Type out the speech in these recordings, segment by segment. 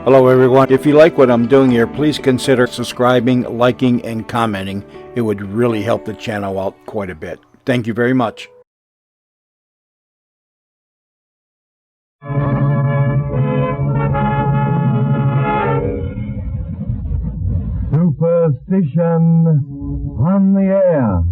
Hello everyone. If you like what I'm doing here, please consider subscribing, liking, and commenting. It would really help the channel out quite a bit. Thank you very much. Superstition on the air.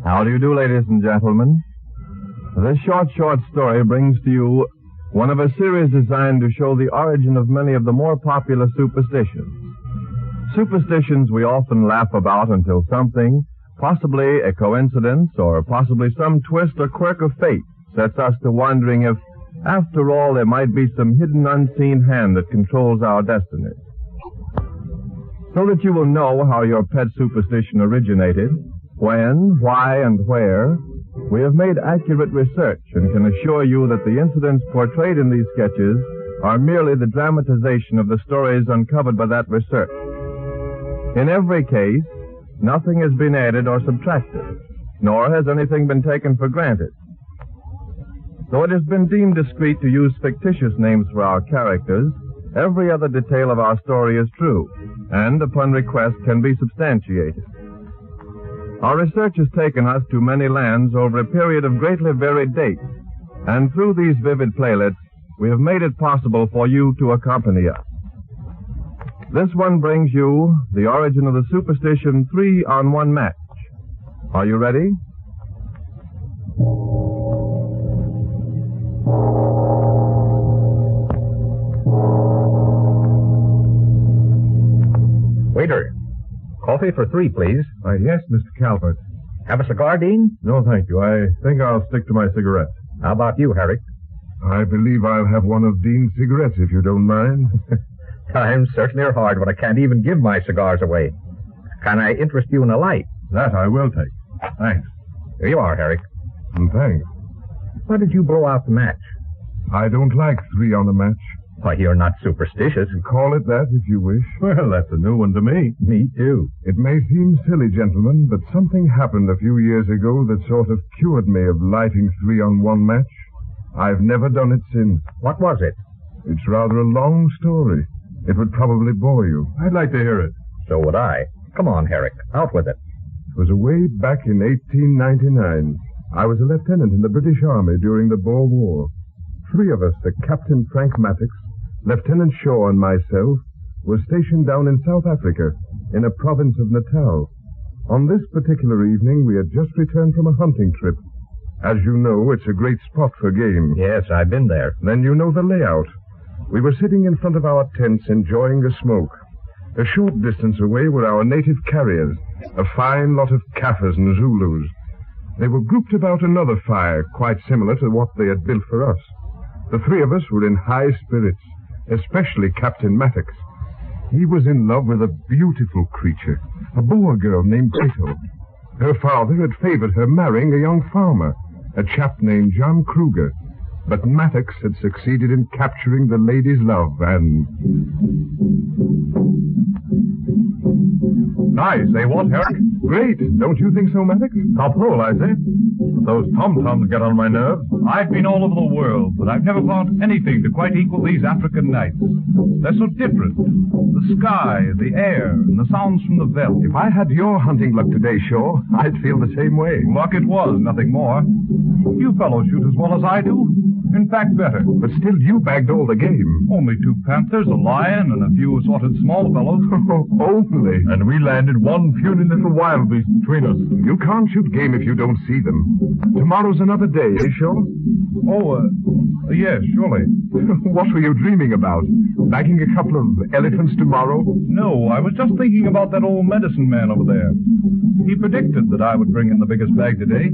How do you do, ladies and gentlemen? This short story brings to you one of a series designed to show the origin of many of the more popular superstitions. Superstitions we often laugh about until something, possibly a coincidence or possibly some twist or quirk of fate, sets us to wondering if, after all, there might be some hidden unseen hand that controls our destiny. So that you will know how your pet superstition originated, when, why, and where, we have made accurate research and can assure you that the incidents portrayed in these sketches are merely the dramatization of the stories uncovered by that research. In every case, nothing has been added or subtracted, nor has anything been taken for granted. Though it has been deemed discreet to use fictitious names for our characters, every other detail of our story is true, and upon request can be substantiated. Our research has taken us to many lands over a period of greatly varied dates, and through these vivid playlets, we have made it possible for you to accompany us. This one brings you the origin of the superstition 3-on-1 match. Are you ready? Waiter, coffee for 3, please. Yes, Mr. Calvert. Have a cigar, Dean? No, thank you. I think I'll stick to my cigarette. How about you, Herrick? I believe I'll have one of Dean's cigarettes, if you don't mind. Times certainly are hard when I can't even give my cigars away. Can I interest you in a light? That I will take. Thanks. Here you are, Herrick. Thanks. Why did you blow out the match? I don't like 3 on a match. Why, you're not superstitious. Call it that if you wish. Well, that's a new one to me. Me, too. It may seem silly, gentlemen, but something happened a few years ago that sort of cured me of lighting 3-on-1 match. I've never done it since. What was it? It's rather a long story. It would probably bore you. I'd like to hear it. So would I. Come on, Herrick. Out with it. It was away back in 1899. I was a lieutenant in the British Army during the Boer War. 3 of us, Captain Frank Maddox, Lieutenant Shaw, and myself, were stationed down in South Africa, in a province of Natal. On this particular evening, we had just returned from a hunting trip. As you know, it's a great spot for game. Yes, I've been there. Then you know the layout. We were sitting in front of our tents enjoying a smoke. A short distance away were our native carriers, a fine lot of Kaffirs and Zulus. They were grouped about another fire, quite similar to what they had built for us. The 3 of us were in high spirits, especially Captain Maddox. He was in love with a beautiful creature, a Boer girl named Plato. Her father had favored her marrying a young farmer, a chap named John Kruger. But Maddox had succeeded in capturing the lady's love, and... Nice, eh, what, Herrick? Great, don't you think so, Maddox? Top hole, I say. But those tom-toms get on my nerves. I've been all over the world, but I've never found anything to quite equal these African nights. They're so different. The sky, the air, and the sounds from the veldt. If I had your hunting luck today, Shaw, I'd feel the same way. Luck it was, nothing more. You fellows shoot as well as I do. In fact, better. But still, you bagged all the game. Only 2 panthers, a lion, and a few assorted small fellows. Only. And we landed one puny little wild beast between us. You can't shoot game if you don't see them. Tomorrow's another day, eh, Shaw? Oh, yes, surely. What were you dreaming about? Bagging a couple of elephants tomorrow? No, I was just thinking about that old medicine man over there. He predicted that I would bring in the biggest bag today.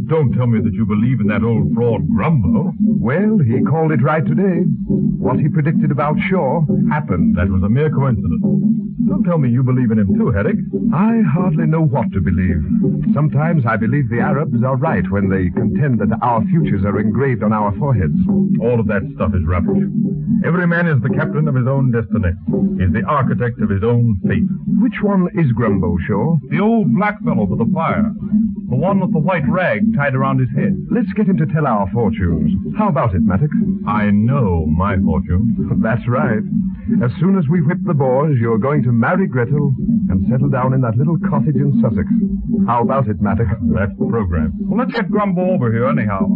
Don't tell me that you believe in that old fraud Grumbo. Well, he called it right today. What he predicted about Shaw happened. That was a mere coincidence. Don't tell me you believe in him too, Herrick. I hardly know what to believe. Sometimes I believe the Arabs are right when they contend that our futures are engraved on our foreheads. All of that stuff is rubbish. Every man is the captain of his own destiny. He's the architect of his own fate. Which one is Grumbo, Shaw? The old black fellow with the fire. The one with the white rag tied around his head. Let's get him to tell our fortunes. How about it, Maddox? I know my fortune. That's right. As soon as we whip the boars, you're going to marry Gretel and settle down in that little cottage in Sussex. How about it, Maddox? That's the program. Well, let's get Grumbo over here anyhow.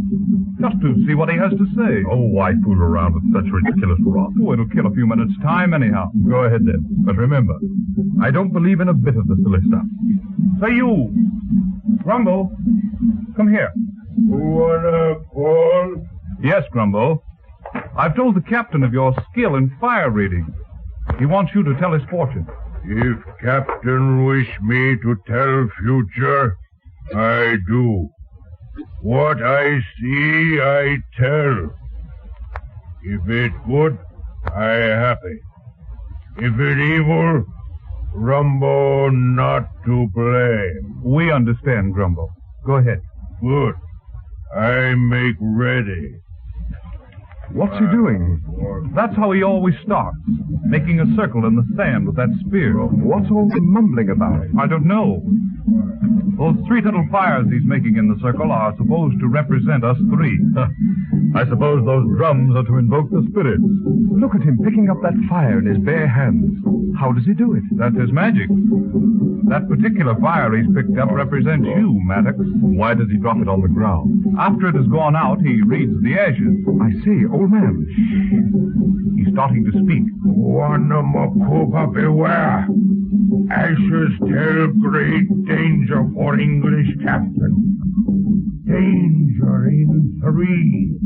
Just to see what he has to say. Oh, why fool around with such ridiculous rot? Oh, it'll kill a few minutes' time anyhow. Go ahead then. But remember, I don't believe in a bit of the silly stuff. Say you, Grumbo, come here. Wanna call? Yes, Grumbo. I've told the captain of your skill in fire reading. He wants you to tell his fortune. If Captain wish me to tell future, I do. What I see, I tell. If it good, I happy. If it evil, Rumbo not to blame. We understand, Grumbo. Go ahead. Good. I make ready. What's he doing? That's how he always starts, making a circle in the sand with that spear. What's all the mumbling about? I don't know. Those 3 little fires he's making in the circle are supposed to represent us 3. I suppose those drums are to invoke the spirits. Look at him picking up that fire in his bare hands. How does he do it? That's his magic. That particular fire he's picked up represents you, Maddox. Why does he drop it on the ground? After it has gone out, he reads the ashes. I see, old man. He's starting to speak. Wanna Makuba beware. Ashes tell great danger for English captain. Danger in 3.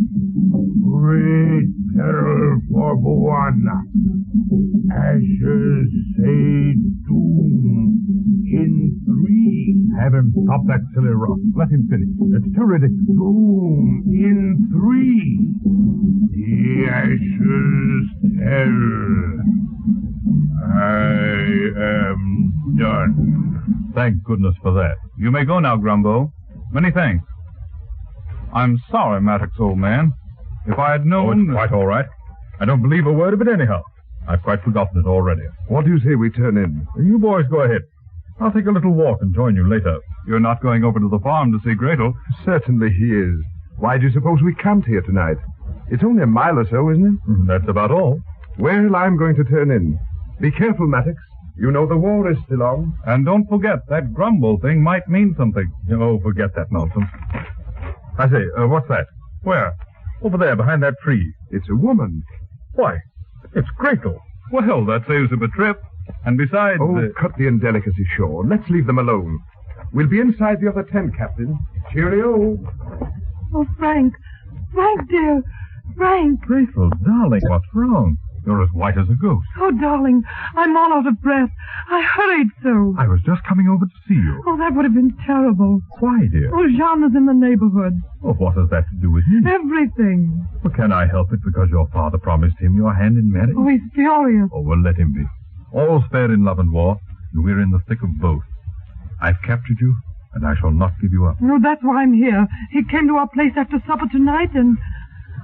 Great peril for Buana. Ashes say doom in 3. Have him stop that silly rot. Let him finish. It's too ridiculous. Doom in 3. The ashes tell. I am done. Thank goodness for that. You may go now, Grumbo. Many thanks. I'm sorry, Maddox, old man. If I had known... Oh, it's quite all right. I don't believe a word of it anyhow. I've quite forgotten it already. What do you say we turn in? You boys go ahead. I'll take a little walk and join you later. You're not going over to the farm to see Gretel. Certainly he is. Why do you suppose we camped here tonight? It's only a mile or so, isn't it? That's about all. Well, I'm going to turn in. Be careful, Maddox. You know the war is still on. And don't forget, that Grumbo thing might mean something. Oh, forget that nonsense. I say, what's that? Where? Over there, behind that tree. It's a woman. Why, it's Gretel. Well, that saves him a trip. And besides... Oh, cut the indelicacy, Shaw. Let's leave them alone. We'll be inside the other tent, Captain. Cheerio. Oh, Frank. Frank, dear. Frank. Gretel, darling, what's wrong? You're as white as a ghost. Oh, darling, I'm all out of breath. I hurried so. I was just coming over to see you. Oh, that would have been terrible. Why, dear? Oh, Jean is in the neighborhood. Oh, what has that to do with me? Everything. Well, can I help it because your father promised him your hand in marriage? Oh, he's furious. Oh, well, let him be. All's fair in love and war, and we're in the thick of both. I've captured you, and I shall not give you up. Oh, that's why I'm here. He came to our place after supper tonight, and...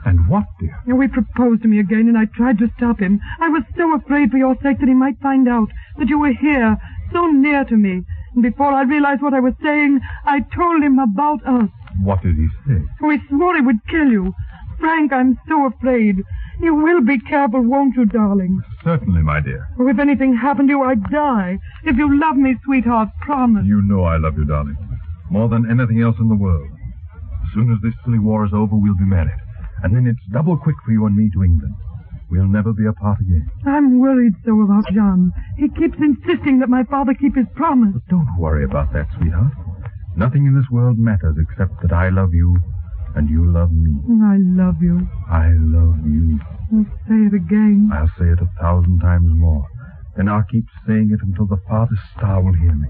And what, dear? Oh, he proposed to me again, and I tried to stop him. I was so afraid for your sake that he might find out that you were here, so near to me. And before I realized what I was saying, I told him about us. What did he say? Oh, he swore he would kill you. Frank, I'm so afraid. You will be careful, won't you, darling? Certainly, my dear. Oh, if anything happened to you, I'd die. If you love me, sweetheart, promise. You know I love you, darling. More than anything else in the world. As soon as this silly war is over, we'll be married. and then it's double quick for you and me to England. We'll never be apart again. I'm worried so about Jean. He keeps insisting that my father keep his promise. But don't worry about that, sweetheart. Nothing in this world matters except that I love you and you love me. I love you. I love you. I'll say it again. I'll say it 1,000 times more. Then I'll keep saying it until the farthest star will hear me.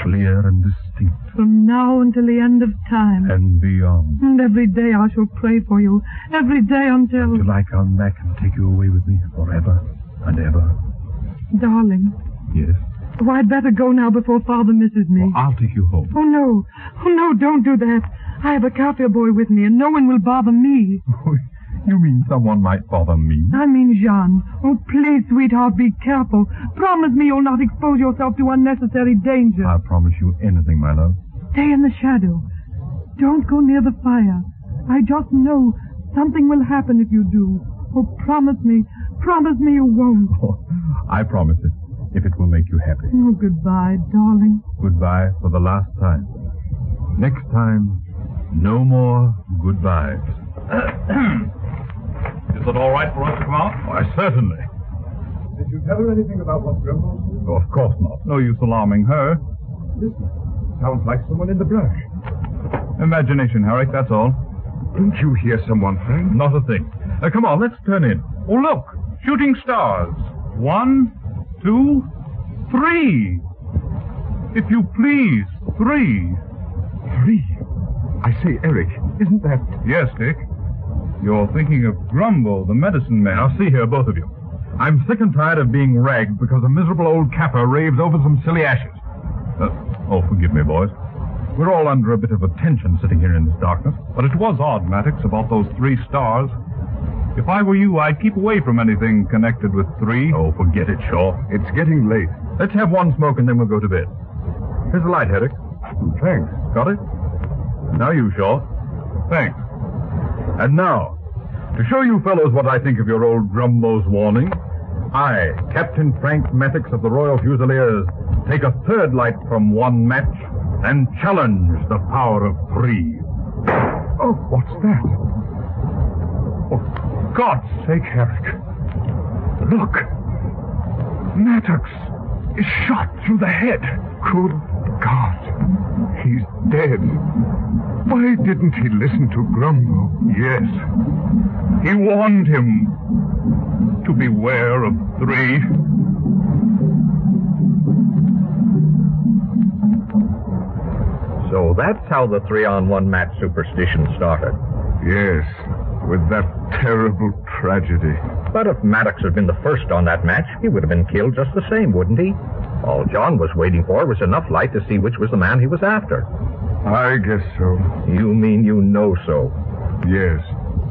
Clear and distinct. From now until the end of time. And beyond. And every day I shall pray for you. Every day until... Till I come back and take you away with me forever and ever. Darling. Yes? Oh, I'd better go now before Father misses me. Well, I'll take you home. Oh, no. Oh, no, don't do that. I have a Kaffir boy with me, and no one will bother me. You mean someone might bother me? I mean Jean. Oh, please, sweetheart, be careful. Promise me you'll not expose yourself to unnecessary danger. I'll promise you anything, my love. Stay in the shadow. Don't go near the fire. I just know something will happen if you do. Oh, promise me you won't. Oh, I promise it, if it will make you happy. Oh, goodbye, darling. Goodbye for the last time. Next time, no more goodbyes. Is it all right for us to come out? Why, certainly. Did you tell her anything about what Grimble said? Oh, of course not. No use alarming her. Listen. Sounds like someone in the brush. Imagination, Herrick, that's all. Didn't you hear someone, Frank? Not a thing. Come on, let's turn in. Oh, look! Shooting stars. 1, 2, 3. If you please, 3. 3? I say, Eric, isn't that... Yes, Dick. You're thinking of Grumble, the medicine man. Now, see here, both of you. I'm sick and tired of being ragged because a miserable old Kaffir raves over some silly ashes. Forgive me, boys. We're all under a bit of a tension sitting here in this darkness. But it was odd, Maddox, about those 3 stars. If I were you, I'd keep away from anything connected with 3. Oh, forget it, Shaw. It's getting late. Let's have one smoke and then we'll go to bed. Here's the light, Herrick. Thanks. Got it? Now you, Shaw. Thanks. And now, to show you fellows what I think of your old Grumbo's warning, I, Captain Frank Mathix of the Royal Fusiliers, take a third light from 1 match and challenge the power of 3. Oh, what's that? Oh, God's sake, Herrick. Look. Maddox is shot through the head. Good God. He's dead. Why didn't he listen to Grumbo? Yes. He warned him to beware of 3. So that's how the 3-on-1 match superstition started. Yes, with that terrible tragedy. But if Maddox had been the first on that match, he would have been killed just the same, wouldn't he? All John was waiting for was enough light to see which was the man he was after. I guess so. You mean you know so? Yes.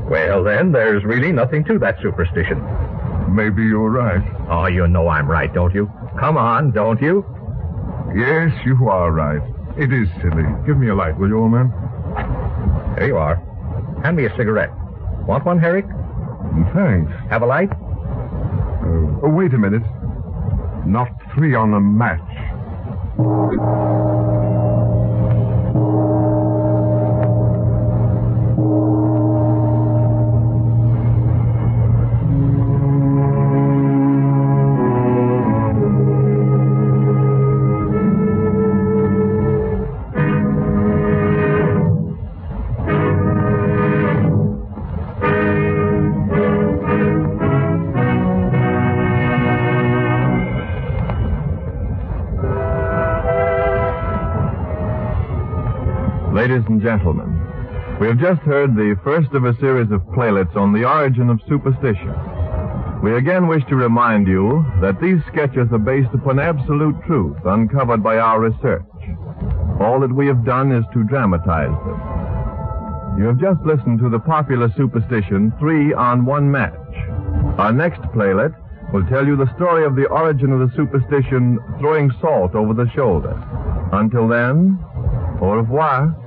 Well, then, there's really nothing to that superstition. Maybe you're right. Oh, you know I'm right, don't you? Come on, don't you? Yes, you are right. It is silly. Give me a light, will you, old man? There you are. Hand me a cigarette. Want one, Herrick? Thanks. Have a light? Wait a minute. Not 3 on a match. Ladies and gentlemen, we have just heard the first of a series of playlets on the origin of superstition. We again wish to remind you that these sketches are based upon absolute truth uncovered by our research. All that we have done is to dramatize them. You have just listened to the popular superstition 3-on-1 match. Our next playlet will tell you the story of the origin of the superstition throwing salt over the shoulder. Until then, au revoir.